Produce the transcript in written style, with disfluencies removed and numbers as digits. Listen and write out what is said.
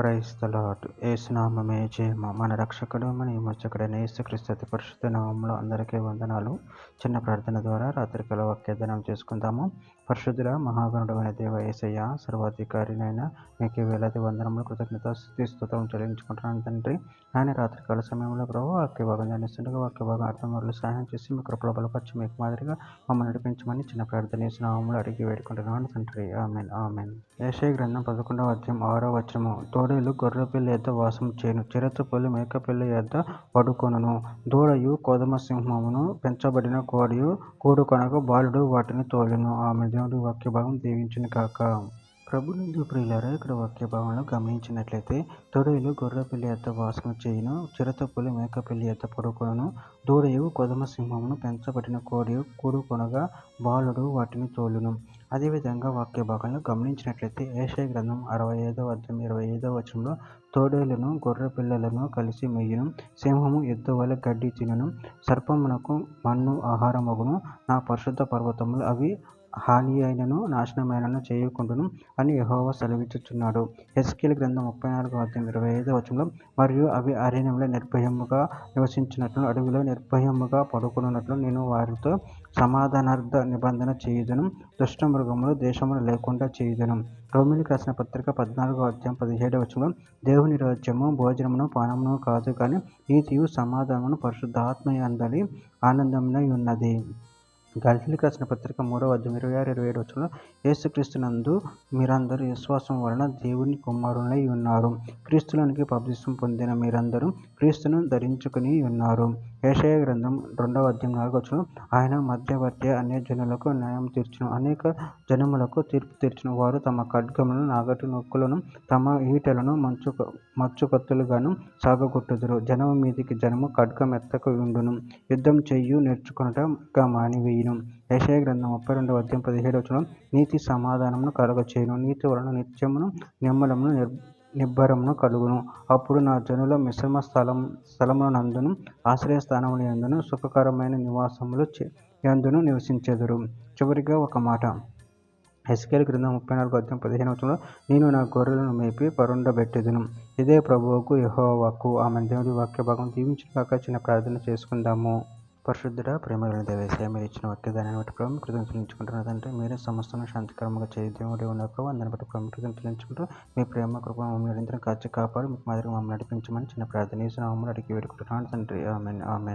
క్రైస్త lord. యేసునామమే జయము. మన రక్షకుడు మన విమోచకుడైన యేసుక్రీస్తు అతి పరిశుద్ధ నామములో అందరికీ వందనాలు. చిన్న ప్రార్థన ద్వారా రాత్రికాల వాక్యదానం చేసుకుందాము. పరిశుద్ధుల మహాగణుడైన దేవ యేసయ్య, సర్వాధికారినైనా మీకు వేలాది వందనములు, కృతజ్ఞత స్తుతి స్తోత్రం చెల్లించుకుంటున్నాను తండ్రి. ఆయన రాత్రికాల సమయంలో ప్రభు వాక్య భాగం ధ్యానిస్తుండగా వాక్య భాగం అర్థమవులు సహాయం చేసి మీ కృపలో బలపరిచి మీకు మాదిరిగా మమ్మల్ని నడిపించమని చిన్న ప్రార్థన యేసునామములో అడిగి వేడుకుంటున్నాను తండ్రి. Amen amen. యెషయా గ్రంథం 11వ అధ్యాయం 6వ వచనము. తోడేలు గొర్రెపిల్ల యొద్ద వాసం చేయును, చిరుతపులి మేకపిల్ల యొద్ద పడుకొనును, దూడయు కోదమ సింహమును పెంచబడిన కోడియు కూడుకొనగా బాలుడు వాటిని తోలును. ఆమె దేవుడి వాక్య భాగం దీవించును కాక. ప్రభునందు ప్రియులారా, ఇక్కడ వాక్య భాగంలో గమనించినట్లయితే తొడేలు గొర్రెపిల్లి యొద్ద వాసన చేయును, చిరుతపులి మేకపిల్లి యొద్ద పడుకొనును, దూడయు కొదమ సింహమును పెంచబడిన కోడియు కూడుకొనగా బాలుడు వాటిని తోలును. అదేవిధంగా వాక్య భాగంలో గమనించినట్లయితే యెషయా గ్రంథం 65వ అధ్యాయం 25వ వచనంలో తోడేలను గొర్రె పిల్లలను కలిసి మెయ్యును, సింహము ఎద్దు వలె గడ్డి తినును, సర్పమునకు మన్ను ఆహారమగును, నా పరిశుద్ధ పర్వతములు అవి హాని అయినను నాశనమైనను చేయకుండును అని యెహోవా సెలవిచ్చుచున్నాడు. హెస్కేలు గ్రంథం 34వ అధ్యాయం 25వ వచనంలో మరియు అవి అరణ్యంలో నిర్భయముగా నివసించినట్లు అడవిలో నిర్భయముగా పడుకున్నట్లు నేను వారితో సమాధానార్థ నిబంధన చేయుదును, దుష్ట మృగములు దేశమును లేకుండా చేయుదును. రోమీయులకు రాసిన పత్రిక 14వ అధ్యాయం 17వ వచనంలో దేవుని రాజ్యము భోజనమును పానమును కాదు కానీ నీతియు సమాధానమును పరిశుద్ధాత్మ యందలి ఆనందమునై ఉన్నది. గలతీయులకు రాసిన పత్రిక 3వ అధ్యాయం 26-27 వచనంలో యేసుక్రీస్తునందు మీరందరూ విశ్వాసం వలన దేవుని కుమారులై ఉన్నారు, క్రీస్తులోనికి బాప్తిసం పొందిన మీరందరూ క్రీస్తును ధరించుకుని ఉన్నారు. యెషయా గ్రంథం 2వ అధ్యాయం 4వ వచనంలో ఆయన మధ్యవర్తి అన్య జనులకు న్యాయం తీర్చును, అనేక జనములకు తీర్పు తీర్చును, వారు తమ ఖడ్గములను నాగటి నొక్కులను తమ ఈటలను మచ్చుకత్తులుగాను సాగగొట్టుదురు, జనము మీదికి జనము ఖడ్గం ఎత్తక ఉండును, యుద్ధం చెయ్యు నేర్చుకొనుట మానివేయును. యెషయా గ్రంథం 32వ అధ్యాయం 17వ వచనం నీతి సమాధానమును కలుగచేయును, నీతి వలన నిత్యమును నిమ్మలమును నిబ్బరమును కలుగును, అప్పుడు నా జనుల మిశ్రమ స్థలములందును ఆశ్రయస్థానముల యందును సుఖకరమైన నివాసములు యందును నివసించెదరు. చివరిగా ఒక మాట, హెస్కేలు గ్రంథం 34వ అధ్యాయం 15వ వచనంలో నేను నా గొర్రెలను మేపి పరుండబెట్టెదను. ఇదే ప్రభువుకు యెహోవాకు. ఆమె దేవుడి వాక్య భాగం దీవించును కాక. చిన్న ప్రార్థన చేసుకుందాము. పరిశుద్ధుడ ప్రేమగల దేవ యేసయ్య, మీరు ఇచ్చిన వాక్యదానాన్ని బట్టి ప్రభు కృతజ్ఞతలు చెల్లించుకుంటున్నదంటే మీరే సమస్తను శాంతికరంగా చేయ దేవుడే ఉన్న ప్రభు, అందరిని బట్టి ప్రభు కృతజ్ఞతలు చెల్లించుకుంటూ మీ ప్రేమ కృప మమ్మల్ని నిరంతరం కాచి కాపాడు మీకు మాదిరిగా మమ్మల్ని నడిపించమని చిన్న ప్రార్థన యేసు నామములో అడిగి వేడుకుంటున్నాను తండ్రి. Amen amen.